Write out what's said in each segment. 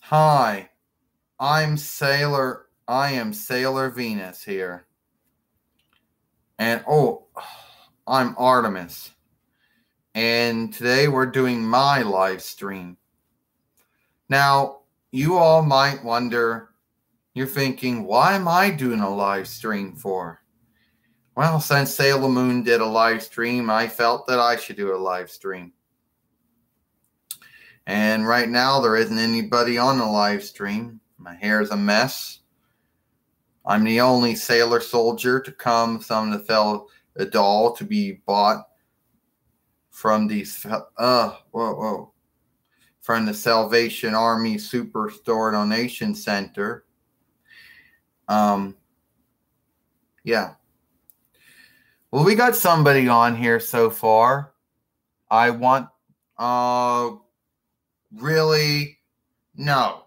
Hi, I am Sailor Venus here. And I'm Artemis. And today we're doing my live stream. Now, you all might wonder, you're thinking, why am I doing a live stream for? Well, since Sailor Moon did a live stream, I felt that I should do a live stream. And right now, there isn't anybody on the live stream. My hair's a mess. I'm the only sailor soldier to come from the a doll to be bought from from the Salvation Army Superstore Donation Center. Yeah. Well, we got somebody on here so far. I want, really, no.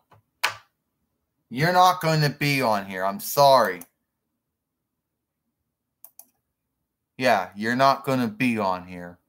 You're not going to be on here. I'm sorry. Yeah, you're not going to be on here.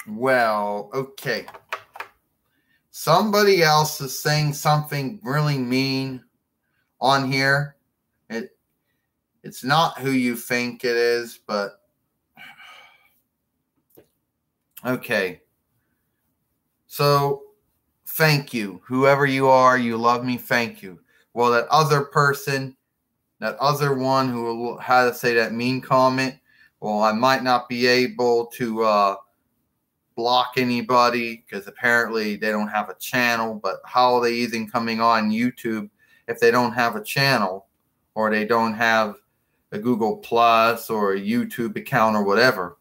Well, okay. Somebody else is saying something really mean on here. It's not who you think it is, but okay. So, thank you. Whoever you are, you love me, thank you. Well, that other person, that other one who had to say that mean comment, well, I might not be able to block anybody because apparently they don't have a channel. But how are they even coming on YouTube if they don't have a channel or they don't have a Google Plus or a YouTube account or whatever?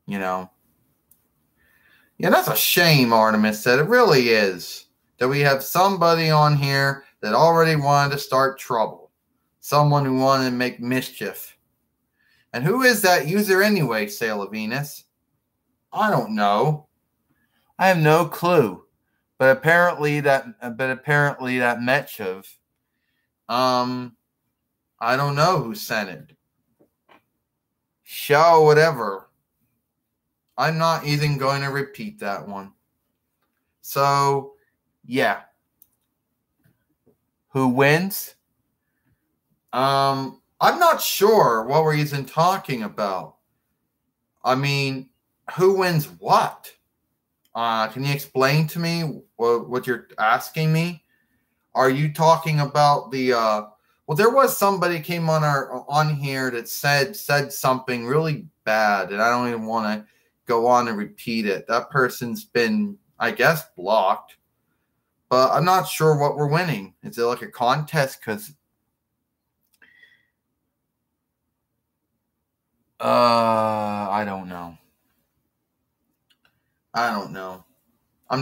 You know. Yeah, that's a shame, Artemis said. It really is. That we have somebody on here that already wanted to start trouble. Someone who wanted to make mischief. And who is that user anyway, Sailor Venus? I don't know. I have no clue. But apparently that Metchev, I don't know who sent it. Show whatever. I'm not even going to repeat that one. So, yeah. Who wins? I'm not sure what we're even talking about. I mean, who wins what? Can you explain to me what you're asking me? Are you talking about the well, there was somebody came on here that said something really bad, and I don't even want to go on and repeat it. That person's been, I guess, blocked. But I'm not sure what we're winning. Is it like a contest? Because I don't know. I'm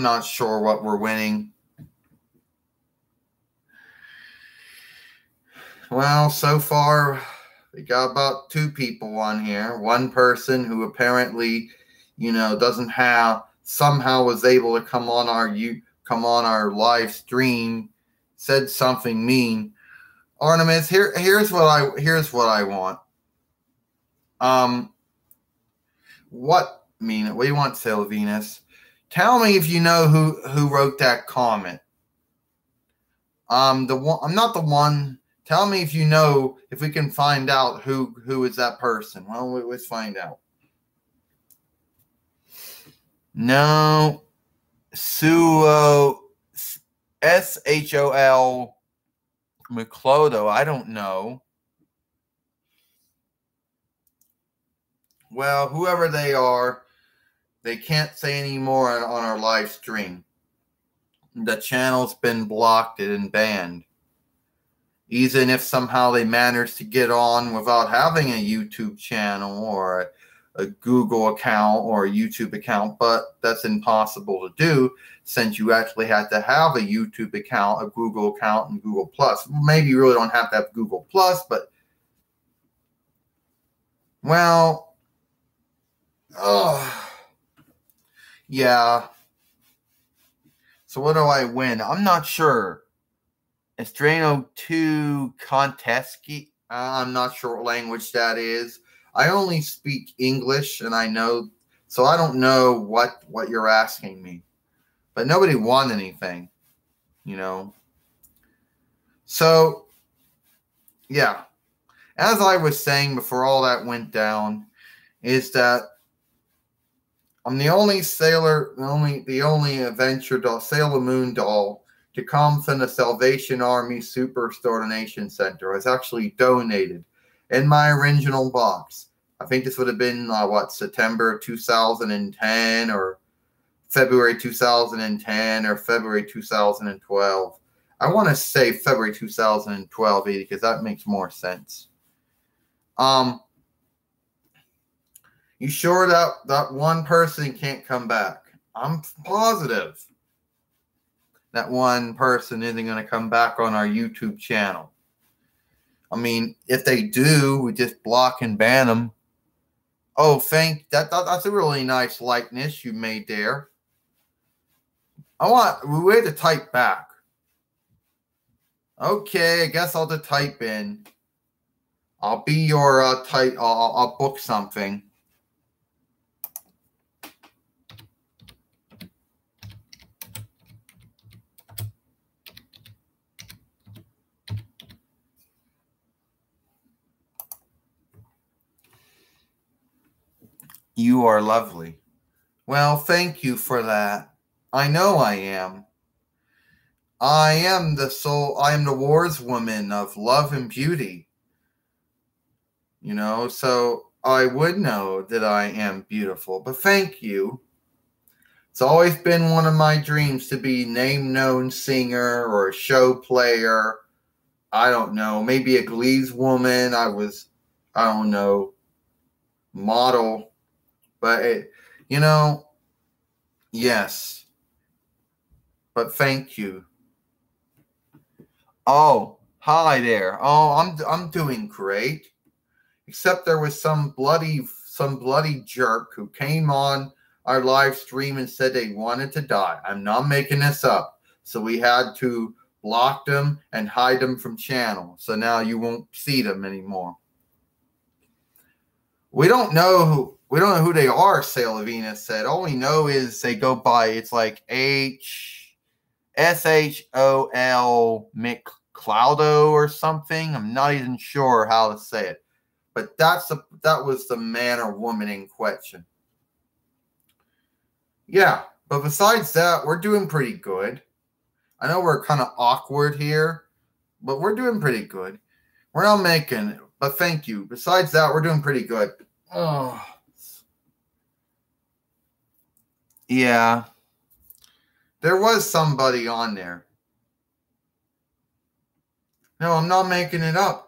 not sure what we're winning. Well, so far, we got about 2 people on here. One person who apparently, doesn't have, somehow was able to come on our live stream, said something mean. Artemis, here's what I want. What do you want, Sailor Venus? Tell me if you know who wrote that comment. I'm not the one. Tell me if you know, if we can find out who is that person. Well, let's find out. No, Shol McClodo. I don't know. Well, whoever they are, they can't say any more on our live stream. The channel's been blocked and banned. Even if somehow they manage to get on without having a YouTube channel or a Google account or a YouTube account, but that's impossible to do since you actually have to have a YouTube account, a Google account, and Google Plus. Maybe you really don't have to have Google Plus, but well, yeah. So what do I win? I'm not sure. Estrano 2 Conteski. I'm not sure what language that is. I only speak English, and I know, so I don't know what you're asking me. But nobody won anything, you know. So, yeah. As I was saying before all that went down, is that I'm the only the only adventure doll, Sailor Moon doll to come from the Salvation Army Superstar Donation Center. It was actually donated in my original box. I think this would have been, September 2010 or February 2010 or February 2012. I want to say February 2012 because that makes more sense. You sure that one person can't come back? I'm positive that one person isn't going to come back on our YouTube channel. I mean, if they do, we just block and ban them. Oh, that's a really nice likeness you made there. We had to type back. Okay, I guess I'll just type in. I'll be your I'll book something. You are lovely. Well, thank you for that. I know I am. I am the wars woman of love and beauty. You know, so I would know that I am beautiful, but thank you. It's always been one of my dreams to be name-known singer or a show player. I don't know, maybe a Glee's woman. I don't know, model. But, yes. But thank you. Oh, hi there. Oh, I'm doing great. Except there was some bloody jerk who came on our live stream and said they wanted to die. I'm not making this up. So we had to block them and hide them from channel. So now you won't see them anymore. We don't know who they are, Sailor Venus said. All we know is they go by, it's like SHOL McCloudo or something. I'm not even sure how to say it. But that was the man or woman in question. Yeah, but besides that, we're doing pretty good. I know we're kind of awkward here, but we're doing pretty good. We're not making it, but thank you. Besides that, we're doing pretty good. Oh. Yeah. There was somebody on there. No, I'm not making it up.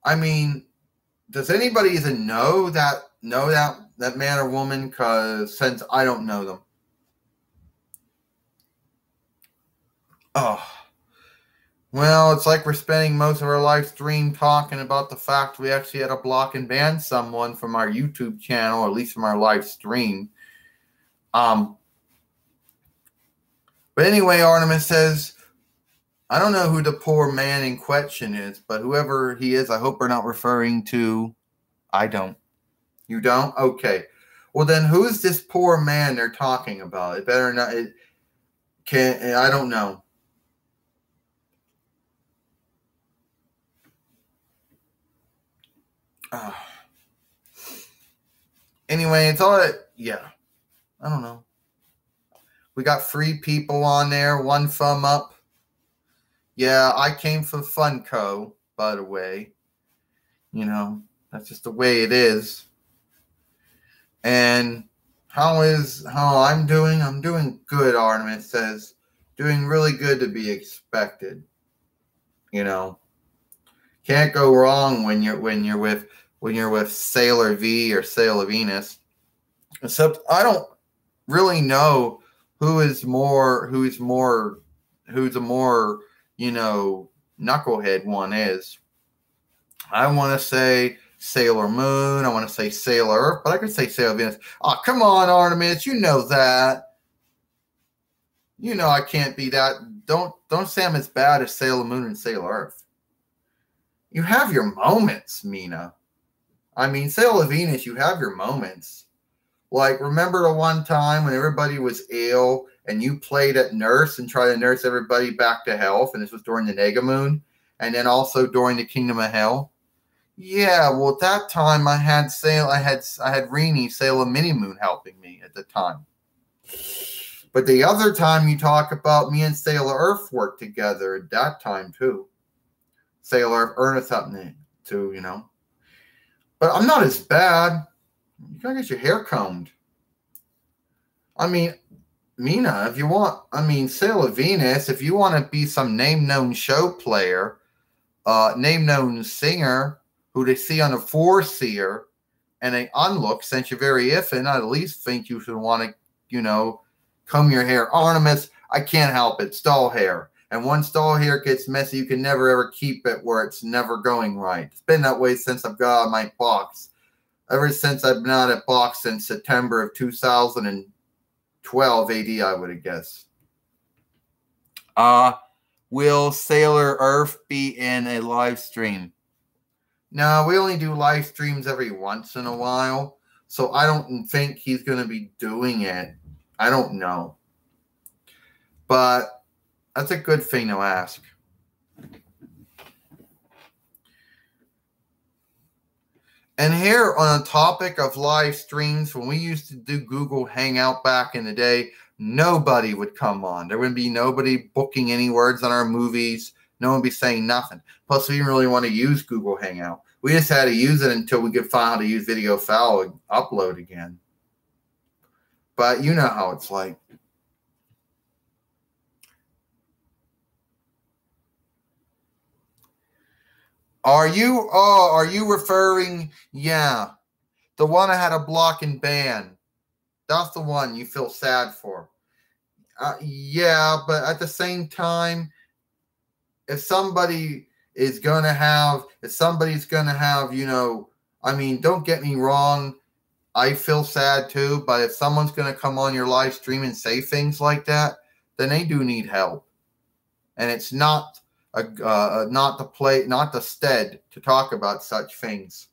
I mean, does anybody even know that man or woman? Because since I don't know them. Oh. Well, it's like we're spending most of our live stream talking about the fact we actually had to block and ban someone from our YouTube channel, or at least from our live stream. But anyway, Artemis says, I don't know who the poor man in question is, but whoever he is, I hope we're not referring to. I don't. You don't? Okay. Well, then who's this poor man they're talking about? It better not. I don't know. Anyway, it's all right. Yeah. I don't know. We got 3 people on there. 1 thumb up. Yeah, I came from Funko, by the way. You know, that's just the way it is. And how I'm doing? I'm doing good, Artemis says. Doing really good to be expected. You know. Can't go wrong when you're with when you're with Sailor V or Sailor Venus. Except I don't really know who's a more, knucklehead one is. I want to say Sailor Moon. I want to say Sailor Earth, but I could say Sailor Venus. Oh, come on, Artemis. You know that. You know I can't be that. Don't say I'm as bad as Sailor Moon and Sailor Earth. You have your moments, Mina. I mean, Sailor Venus, you have your moments. Like, remember the one time when everybody was ill and you played at nurse and tried to nurse everybody back to health, and this was during the Nega Moon, and then also during the Kingdom of Hell? Yeah, well, at that time I had Rini, Sailor Mini Moon, helping me at the time. But the other time you talk about me and Sailor Earth worked together at that time too. Sailor Earth earned something too, But I'm not as bad. You gotta get your hair combed. I mean, Mina, if you want, Sailor Venus, if you want to be some name-known show player, name-known singer who they see on a four-seer and they unlook, since you're very iffin, I at least think you should want to, comb your hair. Artemis, I can't help it. Stall hair. And once stall hair gets messy, you can never ever keep it where it's never going right. It's been that way since I've got out of my box. Ever since I've been out of box since September of 2012 AD, I would have guessed. Will Sailor Earth be in a live stream? No, we only do live streams every once in a while. So I don't think he's going to be doing it. I don't know. But that's a good thing to ask. And here on the topic of live streams, when we used to do Google Hangout back in the day, nobody would come on. There wouldn't be nobody booking any words on our movies. No one would be saying nothing. Plus, we didn't really want to use Google Hangout. We just had to use it until we could find how to use video file and upload again. But you know how it's like. Are you referring? Yeah. The one I had to block and ban. That's the one you feel sad for. Yeah, but at the same time, if somebody's going to have, don't get me wrong, I feel sad too, but if someone's going to come on your live stream and say things like that, then they do need help. And it's not the stead to talk about such things.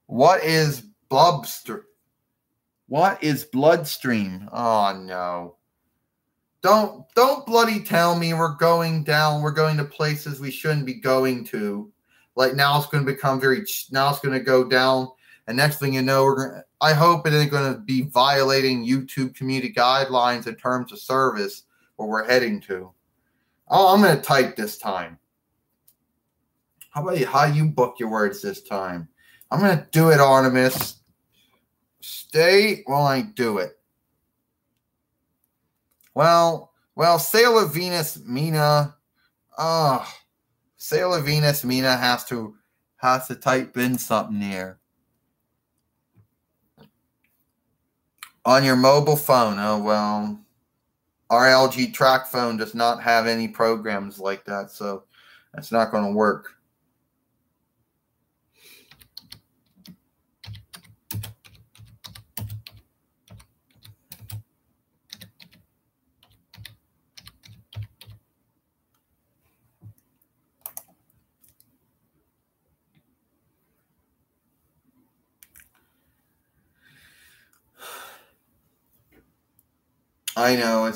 What is bloodstream? Oh no. Don't bloody tell me we're going to places we shouldn't be going to. Like now it's going to go down, and next thing you know, I hope it ain't going to be violating YouTube community guidelines in terms of service where we're heading to. Oh, I'm going to type this time. How about how you book your words this time? I'm going to do it, Artemis. Stay while I do it. Well, Sailor Venus Mina. Sailor Venus Mina has to type in something here. On your mobile phone. Oh, well. Our LG track phone does not have any programs like that, so that's not going to work. I know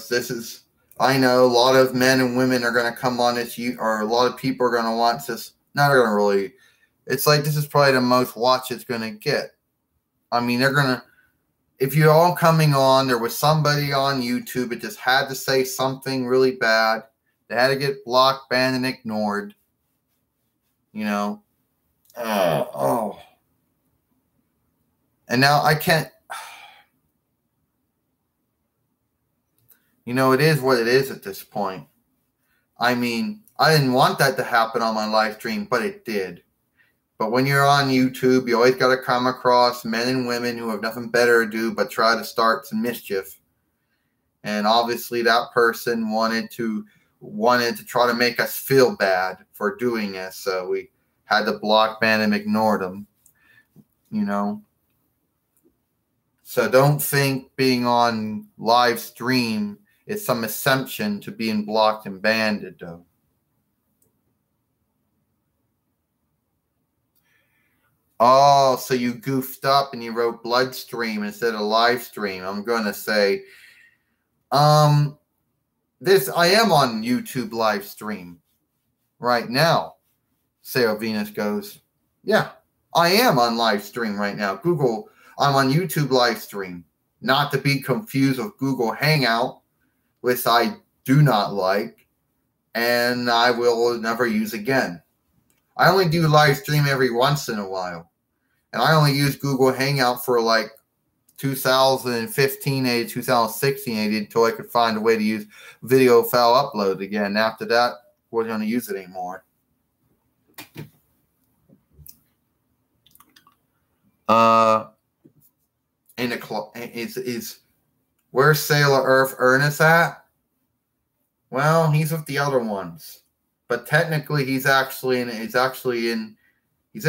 I know a lot of men and women are going to come on this, or a lot of people are going to watch this. Not going to really. It's like this is probably the most watch it's going to get. I mean, they're going to. If you're all coming on, there was somebody on YouTube that just had to say something really bad. They had to get blocked, banned, and ignored. And now I can't. You know, it is what it is at this point. I mean, I didn't want that to happen on my live stream, but it did. But when you're on YouTube, you always got to come across men and women who have nothing better to do but try to start some mischief. And obviously that person wanted to try to make us feel bad for doing this. So we had to block, ban, and ignore them, you know. So don't think being on live stream is some assumption to being blocked and banned, though. Oh, so you goofed up and you wrote bloodstream instead of live stream. I'm going to say, I am on YouTube live stream right now. Sarah Venus goes, yeah, I am on live stream right now. Google, I'm on YouTube live stream. Not to be confused with Google Hangout, which I do not like, and I will never use again. I only do live stream every once in a while. And I only use Google Hangout for like 2015 to 2016 until I could find a way to use video file upload again. After that, I wasn't going to use it anymore. Where's Sailor Earth Ernest at? Well, he's with the other ones, but technically he's in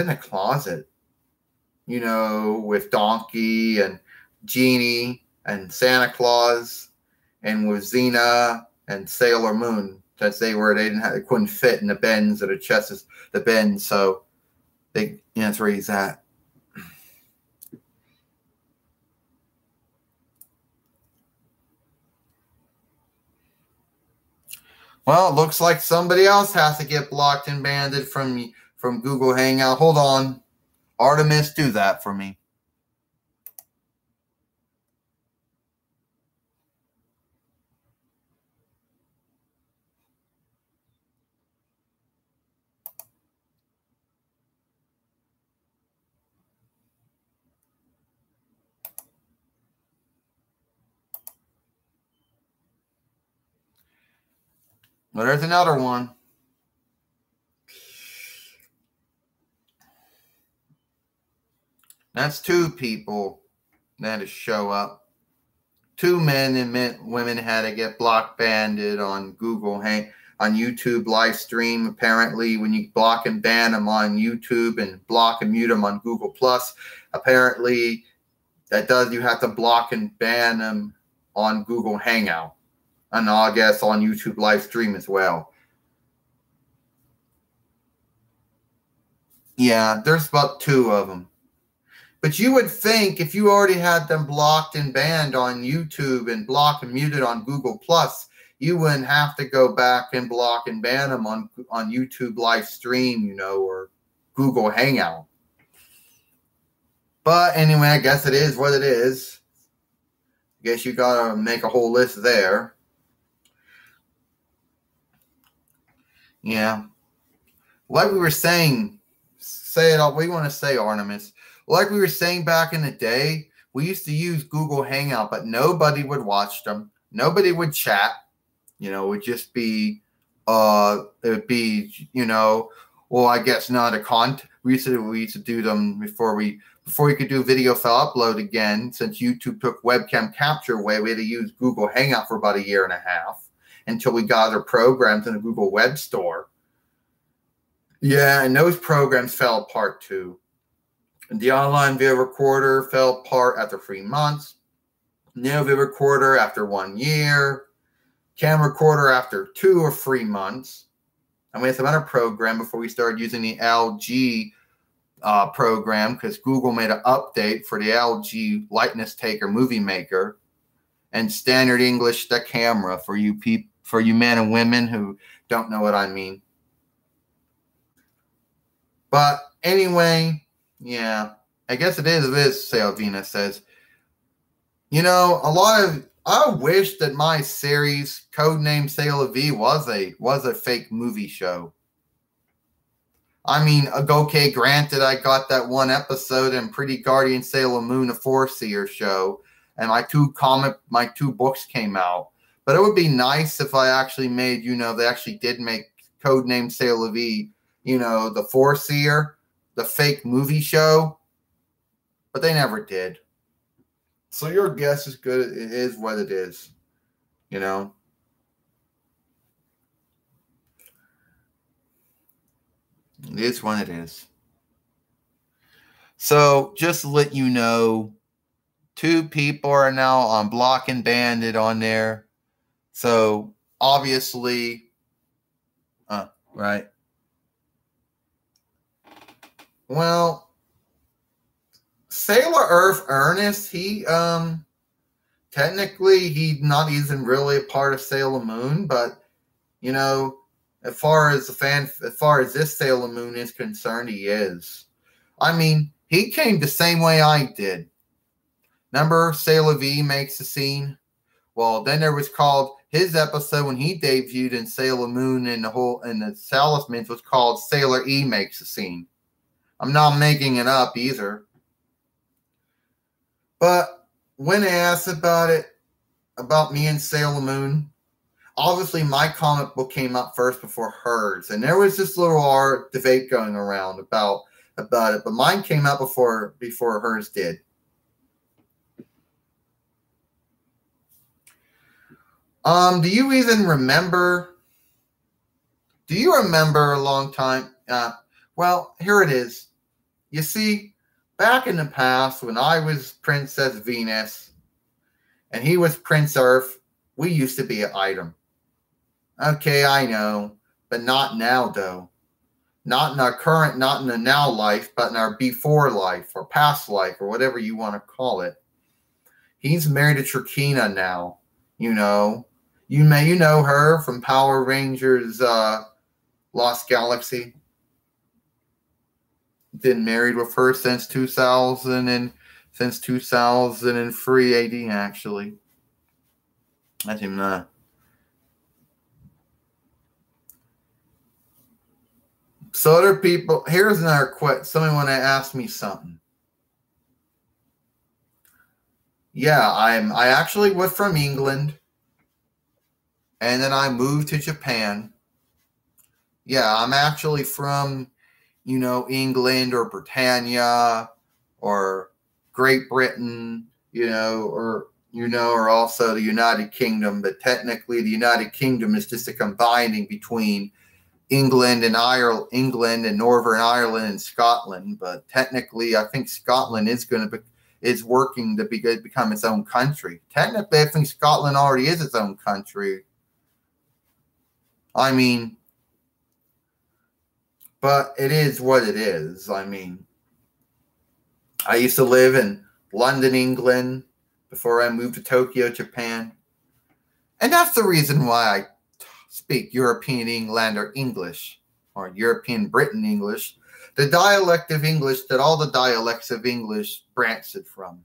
a closet. You know, with Donkey and Genie and Santa Claus, and with Xena and Sailor Moon, since they couldn't fit in the bins or the chests, the bins, so that's where he's at. Well, it looks like somebody else has to get blocked and banned from Google Hangout. Hold on. Artemis, do that for me. Well, there's another one. That's two people that to show up. Two men and women had to get blocked, banned on on YouTube live stream. Apparently, when you block and ban them on YouTube and block and mute them on Google Plus, apparently you have to block and ban them on Google Hangout, and I guess on YouTube live stream as well. Yeah, there's about two of them. But you would think if you already had them blocked and banned on YouTube and blocked and muted on Google Plus, you wouldn't have to go back and block and ban them on YouTube live stream, or Google Hangout. But anyway, I guess it is what it is. I guess you gotta make a whole list there. Yeah. Like we were saying, say it all. What do you want to say, Artemis? Like we were saying back in the day, we used to use Google Hangout, but nobody would watch them. Nobody would chat. It would just be, well, I guess not a content. We used to do them before we could do video file upload again. Since YouTube took webcam capture away, we had to use Google Hangout for about 1.5 years until we got other programs in the Google Web Store. Yeah, and those programs fell apart too. The online video recorder fell apart after 3 months. Neo video recorder after 1 year. Camera recorder after 2 or 3 months. And we had some other program before we started using the LG program, because Google made an update for the LG Likeness Taker Movie Maker and Standard English the camera for you men and women who don't know what I mean. But anyway, yeah, I guess it is this, Salvina says. I wish that my series, Codename Sailor V, was a fake movie show. I mean, okay, granted, I got that one episode in Pretty Guardian Sailor Moon, a Four-Seer show, and my two books came out. But it would be nice if I actually made, they actually did make Codename Sailor V, the Foreseer, the fake movie show. But they never did. So your guess is good. It is what it is. It is what it is. So just to let you know, 2 people are now on Block and Banded on there. So obviously, right. Well, Sailor Earth Ernest, he technically he's not even really a part of Sailor Moon, but as far as this Sailor Moon is concerned, he is. I mean, he came the same way I did. Remember, Sailor V makes a scene. Well, then there was called his episode when he debuted in Sailor Moon and the Talismans was called Sailor E Makes a Scene. I'm not making it up either. But when they asked about me and Sailor Moon, obviously my comic book came up first before hers, and there was this little debate going around about it, but mine came out before hers did. Do you remember a long time? Well, here it is. You see, back in the past when I was Princess Venus and he was Prince Earth, we used to be an item. Okay, I know, but not now though. Not in the now life, but in our before life or past life or whatever you want to call it. He's married to Trakina now, You know her from Power Rangers Lost Galaxy. Been married with her since 2003 AD actually. I didn't know. So other people, here's another question. Somebody want to ask me something. Yeah, I actually was from England. And then I moved to Japan. Yeah, I'm actually from, England or Britannia or Great Britain, or also the United Kingdom. But technically the United Kingdom is just a combining between England and Northern Ireland and Scotland. But technically I think Scotland is working to become its own country. Technically I think Scotland already is its own country. I mean, but it is what it is. I mean, I used to live in London, England, before I moved to Tokyo, Japan. And that's the reason why I speak European Englander English, or European Britain English, the dialect of English that all the dialects of English branched from.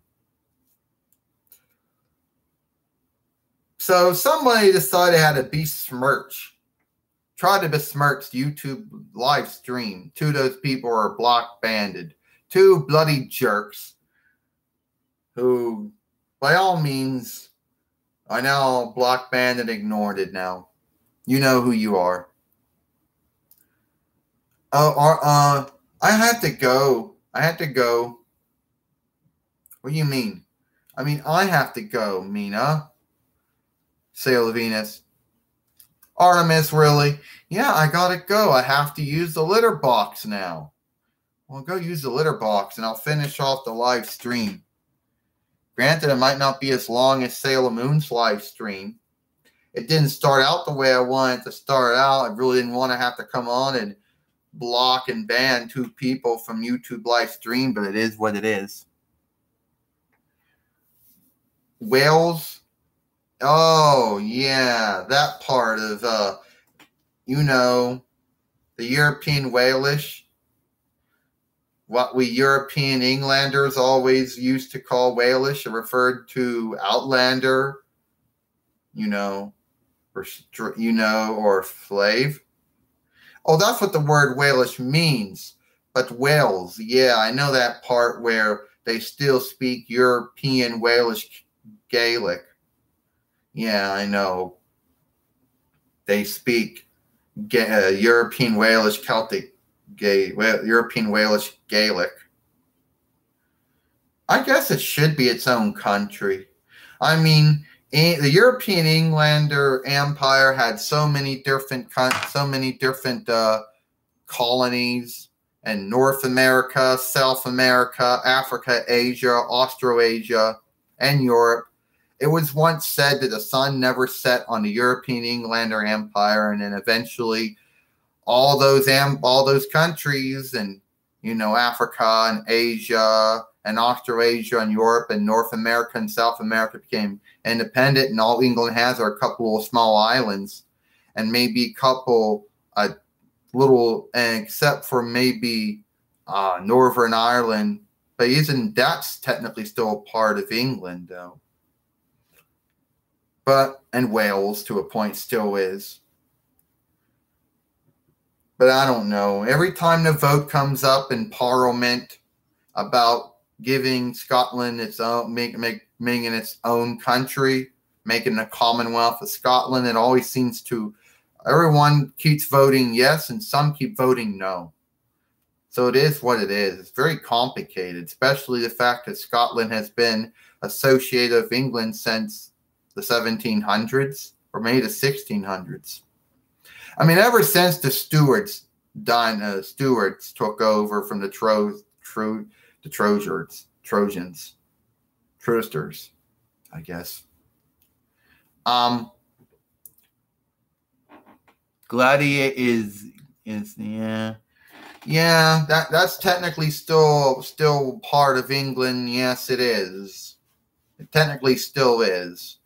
So somebody decided how to besmirch. Try to besmirch YouTube live stream. 2 of those people are block banded. 2 bloody jerks who, by all means, are now block banned and ignored it now. You know who you are. I had to go. What do you mean? I mean, I have to go, Mina. Sailor Venus. Artemis, really? Yeah, I gotta go. I have to use the litter box now. Well, go use the litter box and I'll finish off the live stream. Granted, it might not be as long as Sailor Moon's live stream. It didn't start out the way I wanted to start out. I really didn't want to have to come on and block and ban 2 people from YouTube live stream, but it is what it is. Wales? Oh, yeah, that part of, the European Walish. What we European Englanders always used to call Walish, or referred to Outlander, or slave. Oh, that's what the word Walish means. But Wales, yeah, I know that part where they still speak European Walish Gaelic. Yeah, I know. They speak European Walish Celtic, European Walish Gaelic. I guess it should be its own country. I mean, the European Englander Empire had so many different colonies, and North America, South America, Africa, Asia, Australasia, and Europe. It was once said that the sun never set on the European Englander Empire, and then eventually all those countries and Africa and Asia and Australasia and Europe and North America and South America became independent, and all England has are a couple of small islands and maybe a couple little, and except for maybe Northern Ireland, but even that's technically still a part of England, though. And Wales to a point still is. But I don't know. Every time the vote comes up in Parliament about giving Scotland its own, making its own country, making the Commonwealth of Scotland, it always seems to, everyone keeps voting yes and some keep voting no. So it is what it is. It's very complicated, especially the fact that Scotland has been associated with England since the 1700s or maybe the 1600s. I mean, ever since the Stuarts took over from the Trojans, I guess. Gladiator is that's technically still part of England. Yes, it is. It technically still is.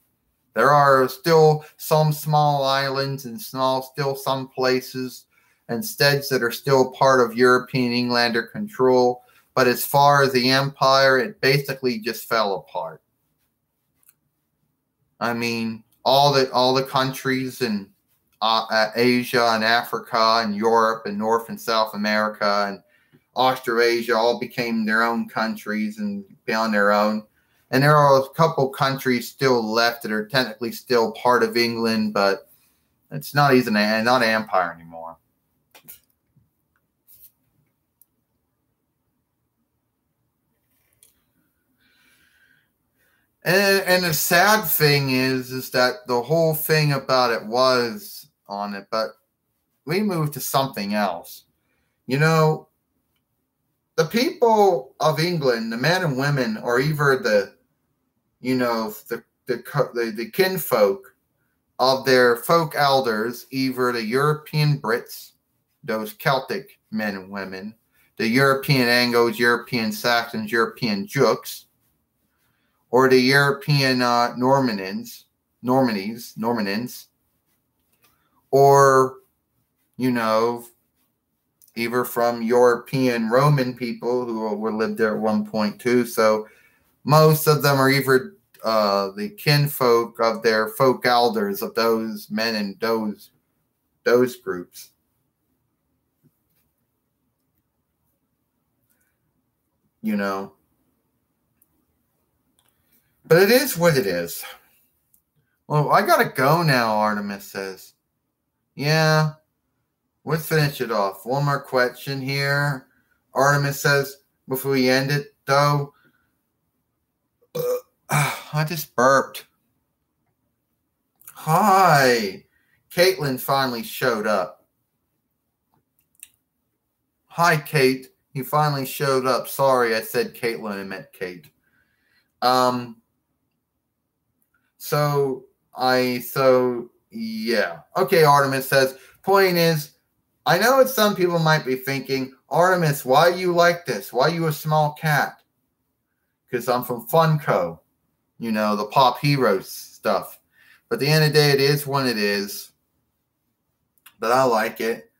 There are still some small islands and still some places and steads that are still part of European Englander control. But as far as the empire, it basically just fell apart. I mean, all the countries in Asia and Africa and Europe and North and South America and Australasia all became their own countries and found their own. And there are a couple countries still left that are technically still part of England, but it's not even not an empire anymore. And the sad thing is that the whole thing about it was on it, but we moved to something else. The people of England, the men and women, are either the kinfolk of their folk elders, either the European Brits, those Celtic men and women, the European Anglos, European Saxons, European Jukes, or the European Normanians, or, either from European Roman people who were lived there at one point too. So most of them are either the kinfolk of their folk elders of those men and those groups. But it is what it is. Well, I gotta go now, Artemis says. Yeah, let's finish it off. One more question here. Artemis says, before we end it, though, I just burped. Hi. Caitlin finally showed up. Hi, Kate. You finally showed up. Sorry, I said Caitlin. I meant Kate. Yeah. Okay, Artemis says, point is, I know that some people might be thinking, Artemis, why you like this? Why you a small cat? Because I'm from Funko. The Pop Heroes stuff. But at the end of the day, it is what it is. But I like it.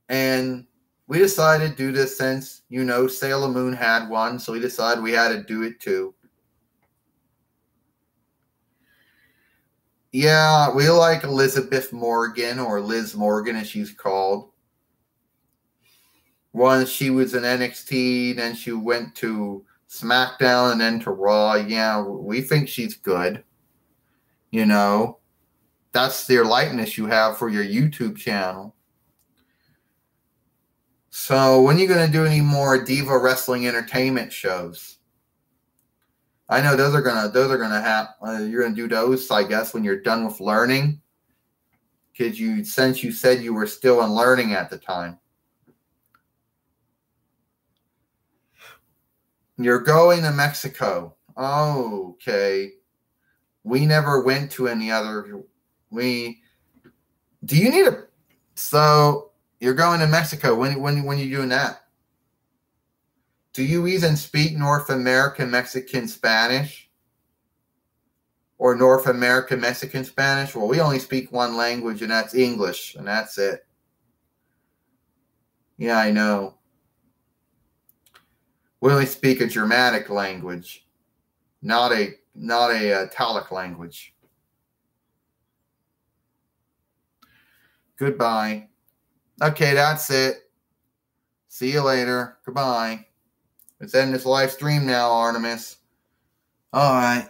And we decided to do this since, Sailor Moon had one. So we decided we had to do it too. Yeah, we like Elizabeth Morgan, or Liz Morgan as she's called. Once she was in NXT, then she went to SmackDown and then to Raw. Yeah, we think she's good. You know, that's the likeness you have for your YouTube channel. So when are you going to do any more Diva Wrestling Entertainment shows? I know those are gonna happen. You're gonna do those, I guess, when you're done with learning, because since you said you were still in learning at the time. You're going to Mexico. Oh, okay. We never went to any other. Do you need a? So you're going to Mexico. When you doing that? Do you even speak North American Mexican Spanish? Or North American Mexican Spanish? Well, we only speak one language, and that's English, and that's it. Yeah, I know. We only speak a Germanic language, not a Italic language. Goodbye. Okay, that's it. See you later. Goodbye. Let's end this live stream now, Artemis. All right.